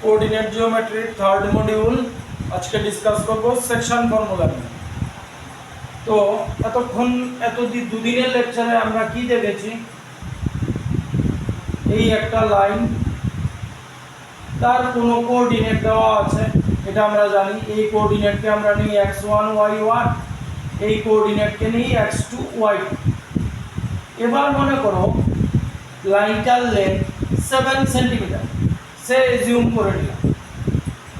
Coordinate জিওমেট্রির third module আজকে discuss করব section formula নিয়ে। তো এতক্ষণ দুদিনের লেকচারে আমরা কি দেখেছি, এই একটা লাইন, তার কোনো কোঅর্ডিনেট দেওয়া আছে, এটা আমরা জানি। এই কোঅর্ডিনেটকে আমরা নিই x1 y1, এই কোঅর্ডিনেটকে নিই x2 y2। এবার মনে করো লাইনটার লেন্থ 7 সেন্টিমিটার, সে এজিউম করে নিলাম।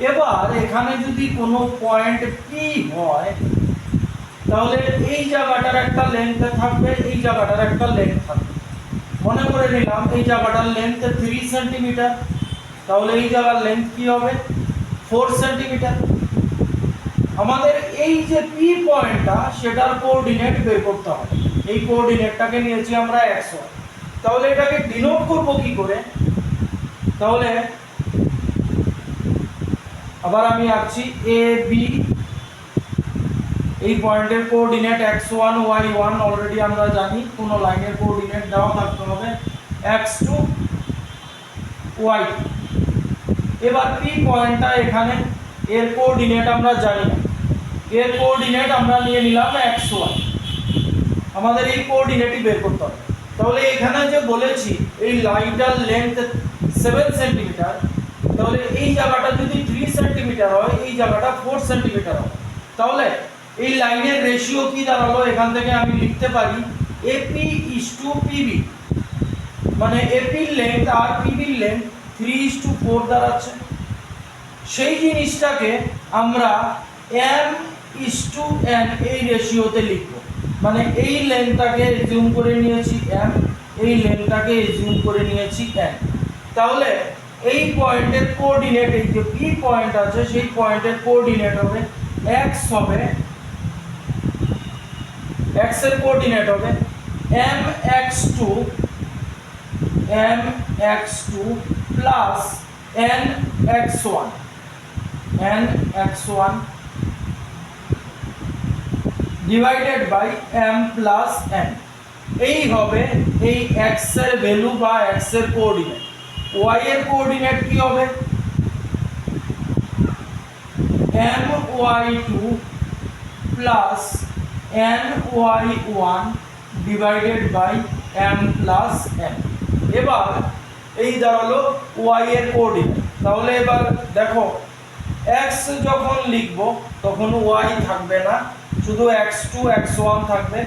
এবার এখানে যদি কোনো পয়েন্ট পি হয়, তাহলে এই জায়গাটার একটা লেন্থ থাকবে, এই জায়গাটার একটা লেন্থ থাকবে। মনে করে নিলাম এই জায়গাটার লেন্থ 3 সেন্টিমিটার, তাহলে এই জায়গার লেন্থ কি হবে 4 সেন্টিমিটার। আমাদের এই যে পি পয়েন্টটা, সেটার কোঅর্ডিনেট বের করতে হবে। এই কোঅর্ডিনেটটাকে নিয়েছি আমরা xy। তাহলে এটাকে ডিনোট করব কি করে? তাহলে আবার আমি আঁকছি এ বি, এই পয়েন্টের কোঅর্ডিনেট x1 y1 অলরেডি আমরা জানি। কোন লাইনের কোঅর্ডিনেট দেওয়া থাকতে হবে x2 y2। এবার পি পয়েন্টটা এখানে, এর কোঅর্ডিনেট আমরা জানি না, এর কোঅর্ডিনেট আমরা নিয়ে নিলাম xy। আমাদের এই কোঅর্ডিনেটই বের করতে হবে। তাহলে এখানে যে বলেছি এই লাইনটার লেন্থ 7 সেন্টিমিটার, তাহলে এই জায়গাটা যদি 3 সেন্টিমিটার হয়, এই জায়গাটা 4 সেন্টিমিটার হবে। তাহলে এই লাইনের রেশিও কি দাঁড়ালো? এখান থেকে আমি লিখতে পারি এপি ইজ টু পিবি, মানে এপির লেন্থ আর পিবির লেন্থ 3:4 দাঁড়াচ্ছে। সেই জিনিসটাকে আমরা m ইজ টু n এই রেশিওতে লিখব। মানে এই লেন্থটাকে এজিউম করে নিয়েছি m, এই লেন্থটাকে এজিউম করে নিয়েছি n। তাহলে এই পয়েন্টের কোঅর্ডিনেট, এই যে পি পয়েন্ট আছে, সেই পয়েন্টের কোঅর্ডিনেট হবে x হবে, x এর কোঅর্ডিনেট হবে mx2 plus nx1 divided by m plus n। এই হবে এই x এর ভ্যালু বা x এর কোঅর্ডিনেট। y এর কোঅর্ডিনেট কি হবে? my2 plus ny1 divided by m plus n। এবার এই দাঁড়ালো y এর কোঅর্ডিনেট। তাহলে এবার দেখো, x যখন লিখব তখন y থাকবে না, শুধু x2 x1 থাকবে।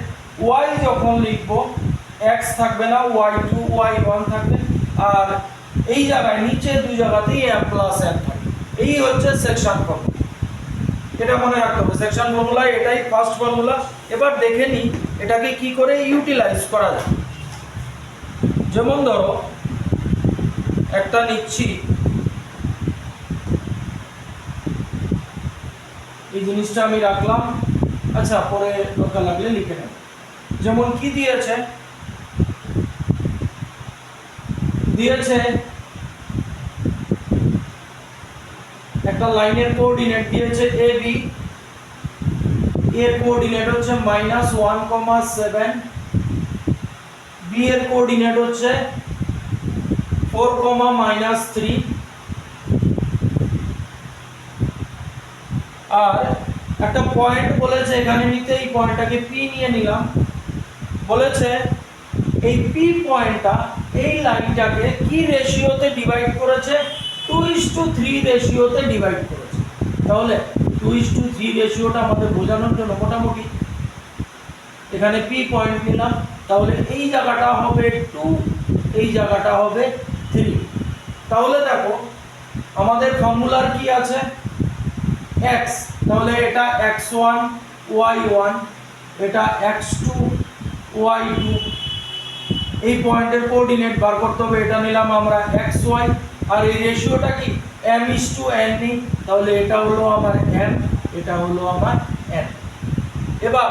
y যখন লিখব x থাকবে না, y2 y1 থাকবে। আর এই জায়গায় নিচে দুই জায়গাতেই m প্লাস n থাকবে। এই হচ্ছে সেকশন ফর্মুলা। এটা মনে রাখতে হবে, সেকশন ফর্মুলা এটাই ফার্স্ট ফর্মুলা। এবার দেখে নিই এটাকে কি করে ইউটিলাইজ করা যায়। যেমন ধরো একটা নিচ্ছি, এই জিনিসটা আমি রাখলাম, আচ্ছা পরে দরকার লাগলে লিখে নেব। যেমন কি দিয়েছে একটা লাইনের কোঅর্ডিনেট দিয়েছে এ বি, এর কোঅর্ডিনেট হচ্ছে -1,7, বি এর কোঅর্ডিনেট হচ্ছে 4,-3, আর একটা পয়েন্ট বলেছে এখানে নিতে, এই পয়েন্টটাকে পি নিয়ে নিলাম। বলেছে এই পি পয়েন্টটা এই লাইনটাকে কি রেশিওতে ডিভাইড করেছে? 2:3 রেশিওতে ডিভাইড করেছে। তাহলে 2:3 রেশিওটা আমাদের বোঝানোর জন্য মোটামুটি এখানে পি পয়েন্ট নিলাম। তাহলে এই জায়গাটা হবে 2, এই জায়গাটা হবে 3। তাহলে দেখো আমাদের ফর্মুলার কি আছে x, তাহলে এটা x1 y1, এটা x2 y2। এই পয়েন্টের কোঅর্ডিনেট বার করতে হবে, এটা নিলাম আমরা xy। আর এই রেশিওটা কি m:n নি, তাহলে এটা হলো আমার m, এটা হলো আমার n। এবার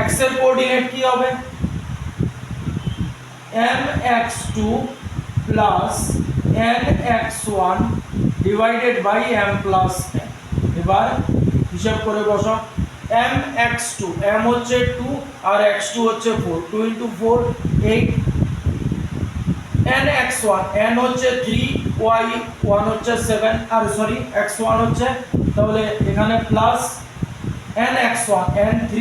x এর কোঅর্ডিনেট কি হবে? mx2 plus nx1 divided by m plus n। এবার হিসাব করে বসো, mx2, m হচ্ছে 2 আর x2 হচ্ছে 4, 2 × 4 8, nx1 x1 n হচ্ছে 3 y1 হচ্ছে 7 আর সরি x1 হচ্ছে, তাহলে এখানে প্লাস n x1 n3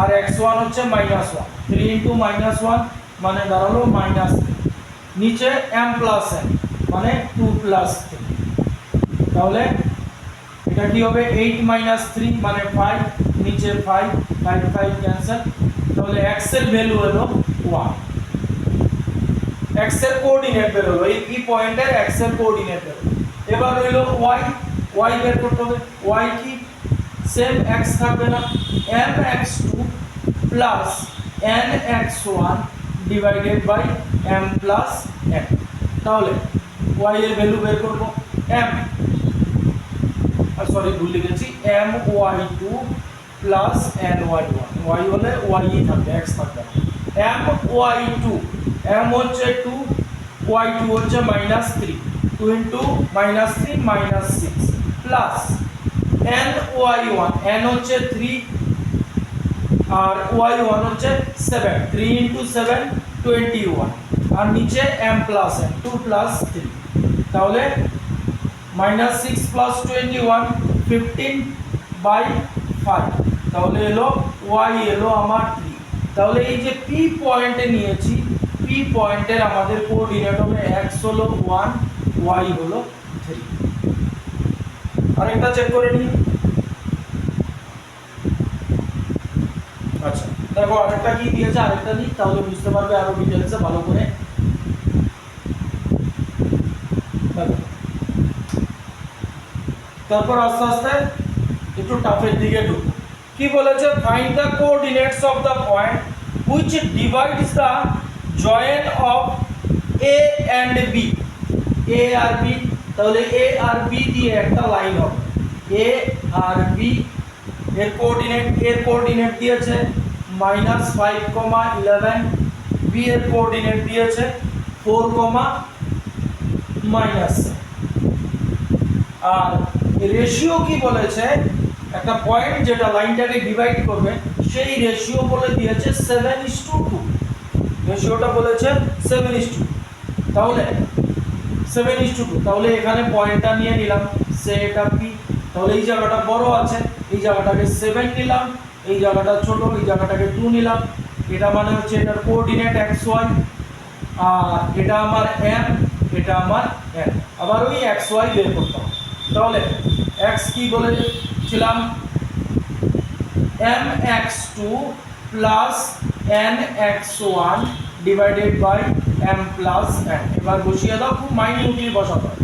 আর x1 হচ্ছে -1, 3 * -1 মানে দাঁড়ালো -3, নিচে m + n মানে 2 + 3, তাহলে এটা কি হবে 8 - 3 মানে 5, নিচে 5 5 5 ক্যান্সেল, তাহলে x এর ভ্যালু হলো 1, x এর কোঅর্ডিনেট বের হলো, এই পি পয়েন্টের x এর কোঅর্ডিনেট বের হলো। এবার হলো y বের করতে হবে, y কি সেম x থাকবে না, mx2 + nx1 divided by m + n, তাহলে y এর ভ্যালু বের করব m সরি ভুল লিখেছি my2 + ny1, y হলে y ই থাকবে, x থাকবে না, my2 m হচ্ছে 2 y2 হচ্ছে -3, 2 * -3 -6 প্লাস ny1 n হচ্ছে 3 আর y1 হচ্ছে 7, 3 * 7 21 আর নিচে m + n 2 + 3, তাহলে -6 + 21 15/5, তাহলে এলো y এলো আমার 3, তাহলে এই যে p পয়েন্টে নিয়েছি, p পয়েন্টের আমাদের কোঅর্ডিনেট হবে x হলো 1 y হলো 3। আরেকটা চেক করে নিই। আচ্ছা দেখো আরেকটা কি দিয়েছে, আরেকটা দিই তাহলে বুঝতে পারবে আরো ডিটেইলসে ভালো করে। তারপর আস্তে আস্তে একটু টাফের দিকে ঢুকবো। কি বলেছে, find the coordinates of the point which divides the joint of A and B, A আর বি, তাহলে এ আর বি দিয়ে একটা লাইন হবে, এ আর বি এর কোঅর্ডিনেট দিয়েছে -5, 11, বি এর কোঅর্ডিনেট দিয়েছে 4, -7, আর রেশিও কি বলেছে, একটা পয়েন্ট যেটা লাইনটাকে ডিভাইড করবে সেই রেশিও বলে দিয়েছে 7:2, রেশিওটা বলেছে 7:2, তাহলে 7:2, তাহলে এখানে পয়েন্টটা নিয়ে নিলাম সে এটা p, তাহলে এই জায়গাটা বড় আছে, এই জায়গাটাকে 7 নিলাম, এই জায়গাটা ছোট, এই জায়গাটাকে 2 নিলাম, এটা মানে হচ্ছে এটার কোঅর্ডিনেট xy, আর এটা আমার m, এটা আমার n, আবার ওই xy বের করতে হবে। তাহলে x কি বলেছিলাম, mx2 + nx1 divided by m + n, এবার বসিয়ে দাও, খুব মাইনিউটলি বসাতে হবে,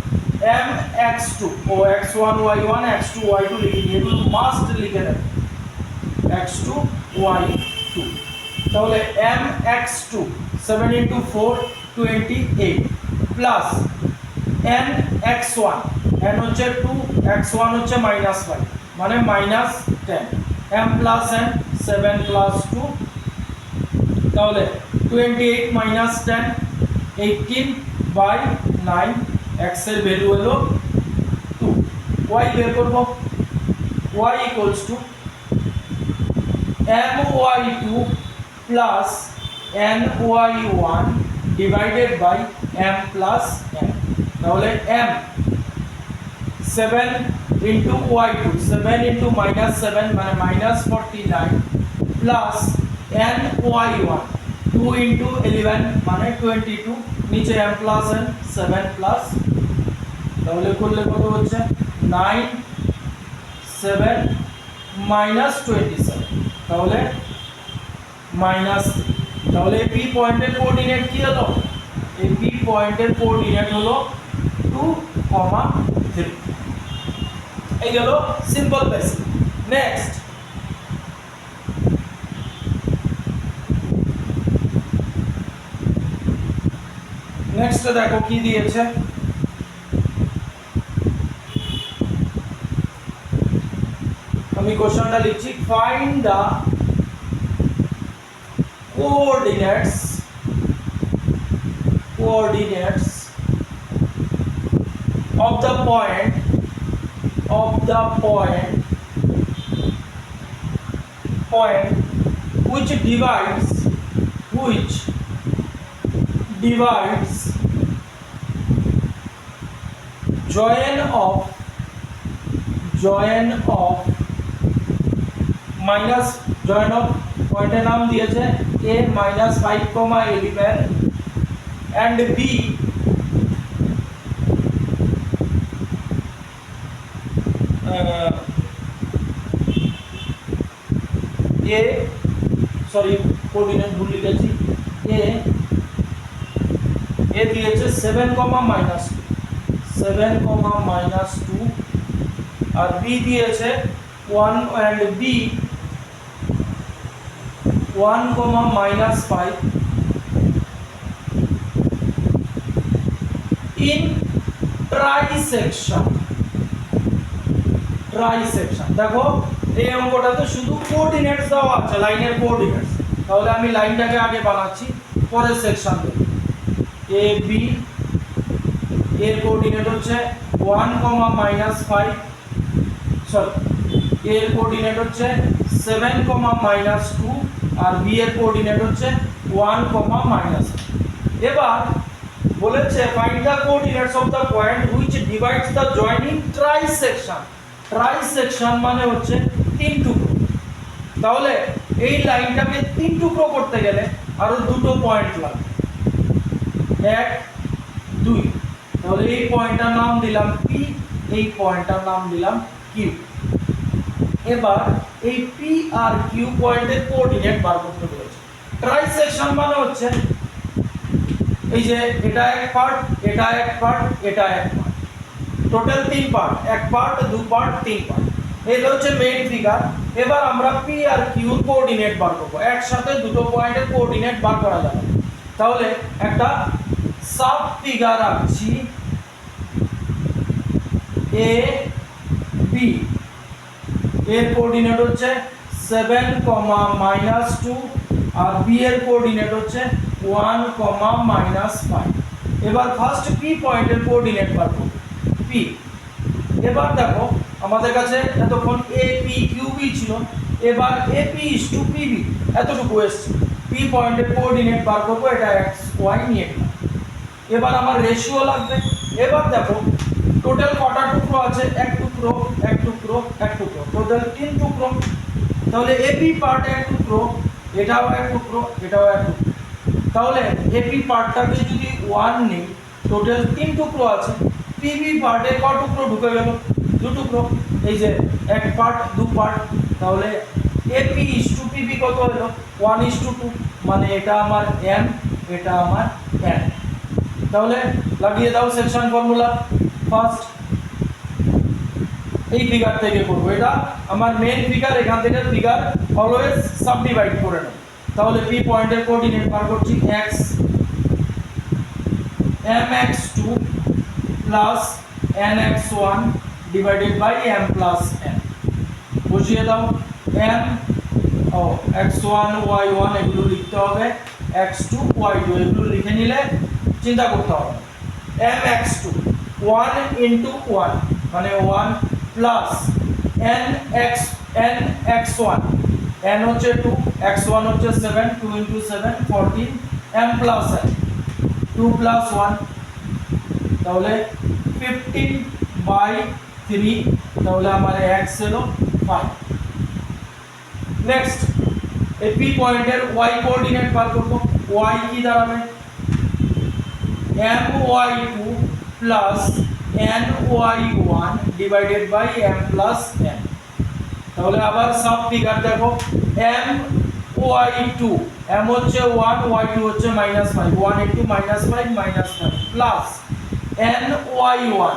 mx2 ও x1 y1 x2 y2 লিখে দিয়ে এগুলো মাস্ট লিখে দেবে, x2 y2, তাহলে mx2 7 * 4 28 প্লাস nx1, n হচ্ছে 2 x1 হচ্ছে -5 মানে -10, m + n 7 + 2, তাহলে 28 - 10 18/9, x এর ভ্যালু হলো 2, y বের করব, y = my2 + ny1 divided by m + n, তাহলে m 7 * y2, 7 * -7 মানে -49 প্লাস ny1 2 * 11 মানে 22, নিচে m + n 7 প্লাস, তাহলে করলে কত হচ্ছে 9 7 -27, তাহলে -3, তাহলে p পয়েন্টের কোঅর্ডিনেট কি হলো, এই p পয়েন্টের কোঅর্ডিনেট হলো 2, 3, এই গেল সিম্পল বেসিক। নেক্সট দেখো কি দিয়েছে, আমি কোশ্চেনটা লিখছি, find the coordinates of the point which divides join of minus join of পয়েন্টের নাম দিয়েছে a minus 5,11 and b a sorry coordinate ভুল লিখেছি a দিয়েছে 7, -2 আর b দিয়েছে 1 and b 1, -5 in ট্রাইসেকশন দেখো এই অঙ্কটাতে শুধু কোঅর্ডিনেটস দেওয়া আছে, লাইনের কোঅর্ডিনেটস। তাহলে আমি লাইনটাকে আগে বানাচ্ছি, পরে সেকশন দেব। এ বি এর কোঅর্ডিনেট হচ্ছে 1, -5 সরি এর কোঅর্ডিনেট হচ্ছে 7, -2 আর বি এর কোঅর্ডিনেট হচ্ছে 1, -5। এবার বলেছে find the coordinates of the point which divides the joining trisection মানে হচ্ছে তিন টুকরো। তাহলে এই লাইনটাকে তিন টুকরো করতে গেলে আরো দুটো পয়েন্ট লাগবে, 1, 2। তাহলে এই পয়েন্টটার নাম দিলাম পি, এই পয়েন্টটার নাম দিলাম কিউ। এবার এই পি আর কিউ পয়েন্টের কোঅর্ডিনেট বার করতে বলেছে। ট্রাইসেকশন মানে হচ্ছে এই যে এটা এক পার্ট, এটা এক পার্ট, এটা এক পার্ট, টোটাল 3 পার্ট, এক পার্ট, 2 পার্ট, 3 পার্ট। এই হচ্ছে মেইন ফিগার। এবার আমরা পি আর কিউ কোঅর্ডিনেট বার করব। একসাথে দুটো পয়েন্টের কোঅর্ডিনেট বার করা যাবে। তাহলে একটা সাব ফিগার আঁকছি, এ বি এর কোঅর্ডিনেট হচ্ছে 7, -2 আর বি এর কোঅর্ডিনেট হচ্ছে 1, -5। এবার ফার্স্ট পি পয়েন্টের কোঅর্ডিনেট বার করব, পি। এবার দেখো আমাদের কাছে এতক্ষণ এ পি কিউ বি ছিল, এবার A P is to P B এতটুকু এসছে। পি পয়েন্টের কোঅর্ডিনেট বার করব, এটা এক্স ওয়াই নিয়ে নিলাম। এবার আমার রেশিও লাগবে। এবার দেখো টোটাল কটা টুকরো আছে, এক টুকরো, এক টুকরো, এক টুকরো, টোটাল 3 টুকরো। তাহলে এপি পার্ট এক টুকরো, এটাও এক টুকরো, এটাও এক টুকরো। তাহলে এপি পার্টটাকে যদি 1 নেই, টোটাল 3 টুকরো আছে। পিবি পার্টে ক টুকরো ঢুকে গেল, 2 টুকরো। এই যে এক পার্ট 2 পার্ট, তাহলে এপি ইজ টু পিবি কত হলো 1:2, মানে এটা আমার এম, এটা আমার এন। তাহলে লাগিয়ে দাও সেকশন ফর্মুলা। ফার্স্ট এই ফিগার থেকে করব, এটা আমার মেইন ফিগার, এখান থেকে ফিগার অলওয়েজ সাবডিভাইড করে নাও। তাহলে পি পয়েন্টের কোঅর্ডিনেট বার করছি x mx2 plus nx1 divided by m plus n। বুঝিয়ে দাও m ও x1 y1 এগুলো লিখতে হবে, x2 y2 এগুলো লিখে নিলে চিন্তা করতে হবে। mx2 1 into 1 মানে 1 প্লাস nx1 n হচ্ছে 2, x1 হচ্ছে 7, 2 into 7 14, m plus n 2 plus 1 তাহলে 15/3। তাহলে আমার x হলো 5। নেক্সট এই p পয়েন্টের y কোঅর্ডিনেট বার করব। y কি দাঁড়াবে my2 plus ny1 divided by m plus n। তাহলে আবার সাব ফিগার দেখো my2 m হচ্ছে 1, y2 হচ্ছে -5, 1 into -5 -5 প্লাস ny1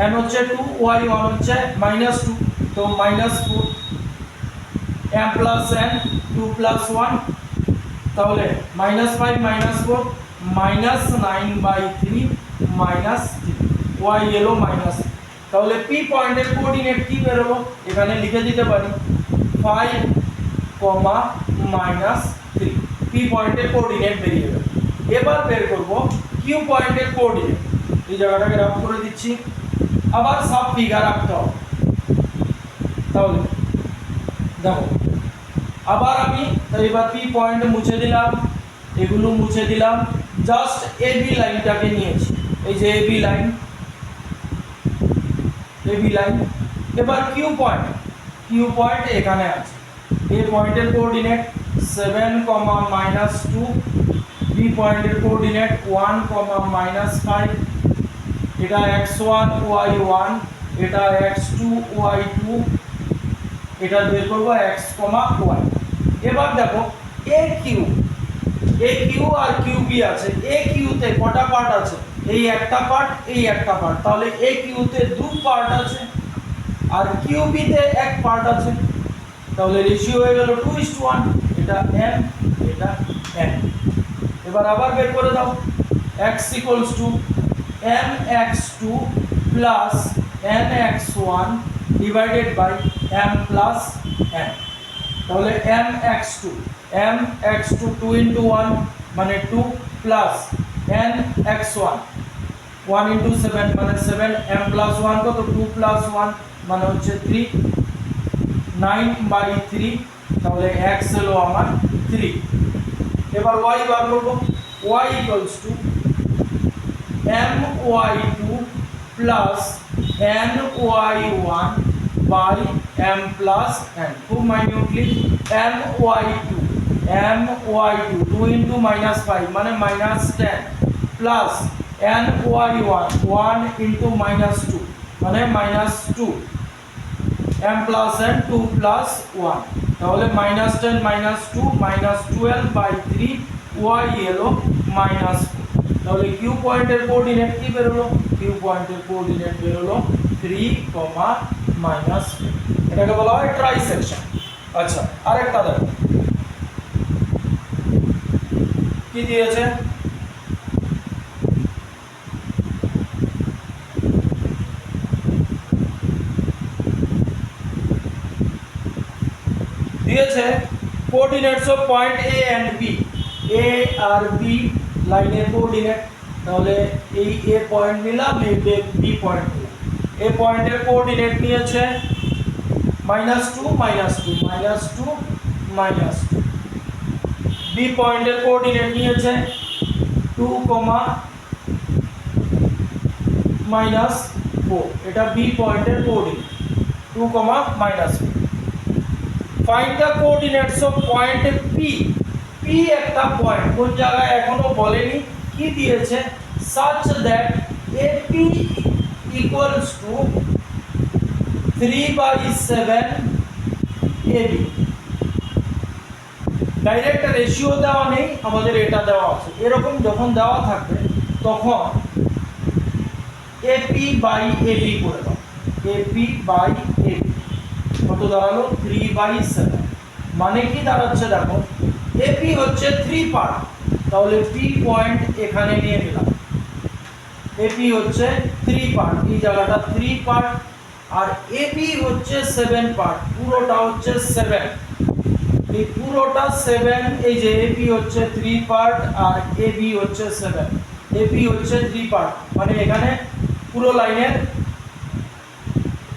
n হচ্ছে 2, y1 হচ্ছে -2 তো -4 m plus n 2 plus 1 তাহলে -5 -4 -9/3 -3 y এলো মাইনাস। তাহলে p পয়েন্টের কোঅর্ডিনেট কি বের হলো, এখানে লিখে দিতে পারি 5, -3। p পয়েন্টের কোঅর্ডিনেট বেরিয়ে গেল। এবার বের করব q পয়েন্টের কোঅর্ডিনেট। এই জায়গাটাকে রাফ করে দিচ্ছি, আবার সাব ফিগার আঁকতে হবে। তাহলে দেখো আবার আমি এবার p পয়েন্ট মুছে দিলাম, এগুলো মুছে দিলাম, জাস্ট ab লাইনটাকে নিয়েছি। এই যে ab লাইন, এবি লাইন। এবার কিউ পয়েন্ট এখানে আছে, এ পয়েন্টের কোঅর্ডিনেট 7, -2, বি পয়েন্টের কোঅর্ডিনেট 1, -5, এটা x1 y1, এটা x2 y2, এটা বের করব x, y। এবার দেখো এ কিউ আর কিউ বি আছে, এ কিউতে কটা পার্ট আছে, এই একটা পার্ট, এই একটা পার্ট, তাহলে এ কিউতে দু পার্ট আছে আর কিউ বিতে এক পার্ট আছে, তাহলে রেশিও হয়ে গেল 2:1, এটা m, এটা n। এবার আবার বের করে দাও, x mx2 plus nx1 divided by m plus n। তাহলে mx2 2 into 1 মানে 2 plus nx1 1 into 7 মানে 7, m plus 1 কত, 2 plus 1 মানে হচ্ছে 3, 9/3, তাহলে x হলো আমার 3। এবার y বার করব, y equals to my2 plus ny1 by m plus n, খুব minutely my2 2 into -5 মানে -10 plus ny1 1 into -2 মানে -2, m plus n 2 plus 1, তাহলে -10 -2 -12/3, y হলো -4। তাহলে কিউ পয়েন্টের কোঅর্ডিনেট কি বের হলো, কিউ পয়েন্টের কোঅর্ডিনেট বের হলো 3, -4। এটাকে বলা হয় ট্রাইসেকশন। আচ্ছা আরেকটা দেখো কি দিয়েছে, দিয়েছে coordinates of point A and B, A আর বি লাইনের কোঅর্ডিনেট, তাহলে এই এ পয়েন্ট নিলাম, এই বি পয়েন্ট নিলাম। এ পয়েন্টের কোঅর্ডিনেট নিয়েছে -2 -2 -2 বি পয়েন্টের কোঅর্ডিনেট নিয়েছে 2, -4, এটা বি পয়েন্টের coordinate 2, -4। Find the coordinates of point P, P একটা পয়েন্ট, কোন জায়গায় এখনো বলেনি, কি দিয়েছে, such that AP equals to 3/7 AB। Direct ratio দেওয়া নেই, আমাদের এটা দেওয়া আছে, এরকম যখন দেওয়া থাকবে তখন AP/AB করে দাও, AP/AB কত দাঁড়ালো, 3/7, মানে কি দাঁড়াচ্ছে দেখো, AP হচ্ছে 3 পার্ট, তাহলে P পয়েন্ট এখানে নিয়ে নিলাম, AP হচ্ছে 3 পার্ট, এই জায়গাটা 3 পার্ট, আর AB হচ্ছে 7 পার্ট, পুরোটা হচ্ছে 7, এই পুরোটা 7, এই যে AP হচ্ছে 3 পার্ট আর AB হচ্ছে 7, AP হচ্ছে 3 পার্ট, মানে এখানে পুরো লাইনের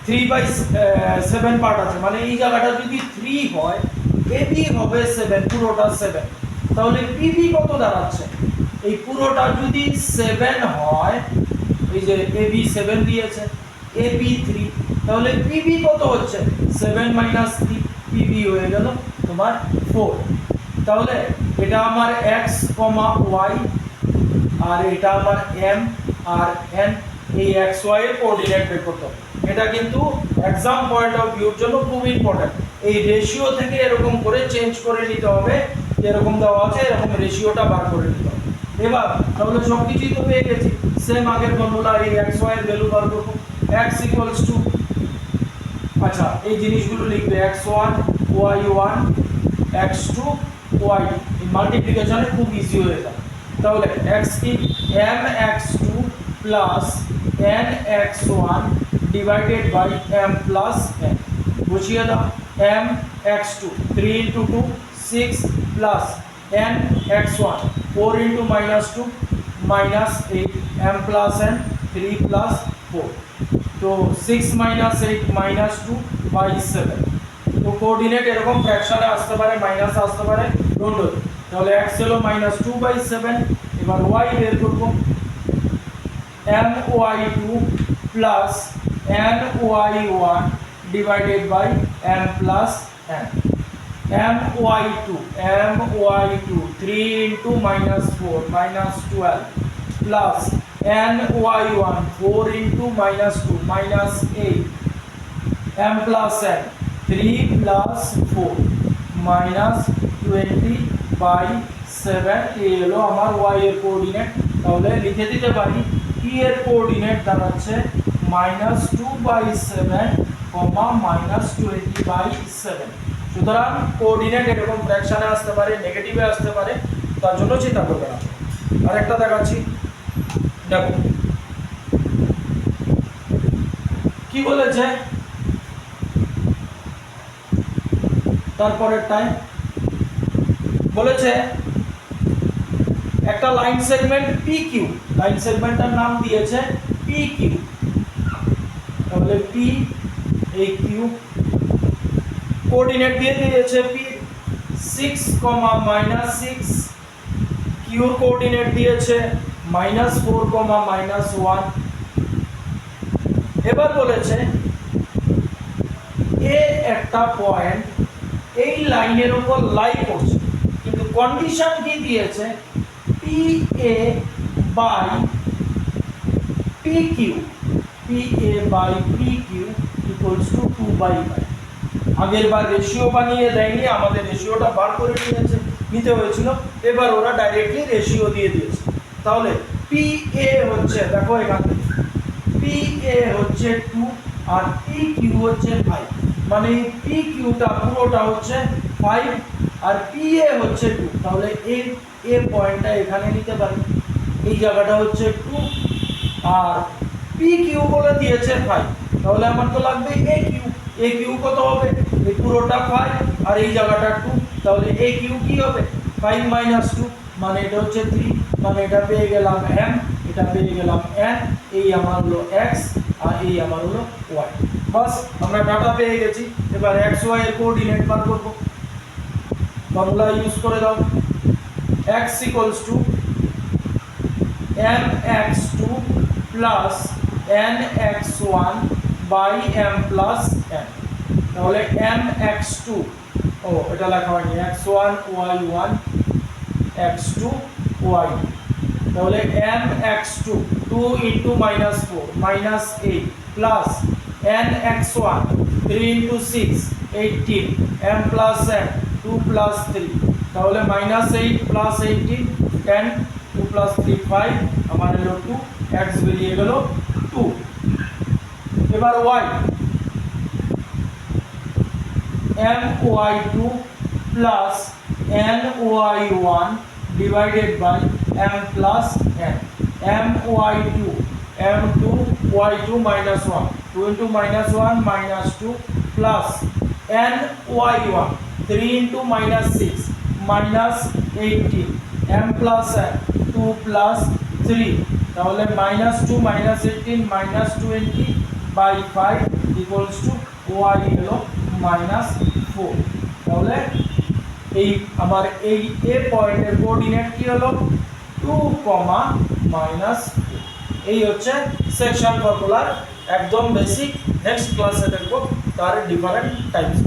3/7 পার্ট আছে, মানে এই জায়গাটা যদি 3 হয় AB হবে 7, পুরোটা 7, তাহলে PB কত দাঁড়াচ্ছে, এই পুরোটা যদি 7 হয়, এই যে AB 7 দিয়েছে, AB 3, তাহলে PB কত হচ্ছে 7 - 3, PB হয়ে গেল তোমার 4। তাহলে এটা আমার x, y আর এটা আমার m আর n, এই x y এর কোঅর্ডিনেট বের করতে হবে। এটা কিন্তু एग्जाम পয়েন্ট অফ ভিউর জন্য খুব ইম্পর্টেন্ট, এই রেশিও থেকে এরকম করে চেঞ্জ করে নিতে হবে, এরকম দেওয়া আছে, এরকম রেশিওটা বার করে নিতে হবে। এবার তাহলে সবকিছুই তো পেয়ে গেছি, সেম আগের ফর্মুলা, এই x y এর ভ্যালু বার করব, x ইকুয়ালস টু, আচ্ছা এই জিনিসগুলো লিখবে x1 y1 x2 y, এই মাল্টিপ্লিকেশনে খুব ইজি হয়ে যায়। তাহলে x কি mx2 plus nx1 divided by m plus n, বসিয়ে দাও, mx2 3 into 2 6 plus nx1 4 into -2 -8, m plus n 3 plus 4, তো 6 - 8 -2/7, তো কোঅর্ডিনেট এরকম ফ্র্যাকশনে আসতে পারে, মাইনাস আসতে পারে, ডোন্ট ওয়ারি। তাহলে x হলো -2/7। এবার y বের করব, my2 plus n y1 divided by m plus n my2 3 into minus 4 minus 12 plus ny1 4 into minus 2 minus 8 m plus n 3 plus 4 minus 20 by 7 এই হলো আমার y এর কোঅর্ডিনেট। তাহলে লিখে দিতে পারি p এর কোঅর্ডিনেট দাঁড়াচ্ছে -2/7, -20/7। সুতরাং কোঅর্ডিনেট এরকম ফ্র্যাকশনে আসতে পারে, নেগেটিভে আসতে পারে, তার জন্য চিন্তা করবে না। আরেকটা দেখাচ্ছি, দেখো কি বলেছে তারপরের টাইম বলেছে একটা লাইন সেগমেন্ট PQ, লাইন সেগমেন্টটার নাম দিয়েছে PQ। তাহলে P এই Q কোঅর্ডিনেট দিয়ে দিয়েছে P 6, -6, Q এর কোঅর্ডিনেট দিয়েছে -4, -1। এবার বলেছে এ একটা পয়েন্ট এই লাইনের উপর লাই করছে, কিন্তু কন্ডিশন কি দিয়েছে PA by PQ, PA by PQ equals to 2/5। আগের বার রেশিও বানিয়ে দেয়নি, আমাদের রেশিওটা বার করে নিতে হয়েছিল, এবার ওরা ডাইরেক্টলি রেশিও দিয়ে দিয়েছে। তাহলে PA হচ্ছে, দেখো এখানে PA হচ্ছে 2 আর PQ হচ্ছে 5, মানে PQটা পুরোটা হচ্ছে 5 আর PA হচ্ছে 2। তাহলে এই পয়েন্টটা এখানে নিতে পারি, এই জায়গাটা হচ্ছে 2 আর PQ বলে দিয়েছে 5, তাহলে আমার তো লাগবে AQ কত হবে, এই পুরোটা 5 আর এই জায়গাটা 2, তাহলে AQ কি হবে 5 - 2, মানে এটা হচ্ছে 3, মানে এটা পেয়ে গেলাম m, এটা পেয়ে গেলাম n, এই আমার হলো x আর এই আমার হলো y। বাস আমরা ডাটা পেয়ে গেছি। এবার x y এর কোঅর্ডিনেট বার করব, ফর্মুলা ইউজ করে দাও। x mx2 plus nx1 by m plus n। তাহলে mx2, ও এটা লেখা হয়নি, x1 y1 x2 y, তাহলে mx2 2 into -4 -8 plus nx1 3 into 6 18 m plus n 2 plus 3, তাহলে -8 plus 18 10 2 plus 3 5, আমার হলো 2, x বেরিয়ে গেল 2। এবার y my2 plus ny1 divided by m plus n my2 m2 y2 minus 1 2 into -1 -2 plus ny1 3 into -6 -18 m plus n 2 plus 3, তাহলে -2 -18 -20 by 5 equals to y হলো -4। তাহলে এই আমার এই এ পয়েন্টের কোঅর্ডিনেট কি হলো 2, -4। এই হচ্ছে সেকশন ফর্মুলার একদম বেসিক। নেক্সট ক্লাসে দেখব তার ডিফারেন্ট টাইপস।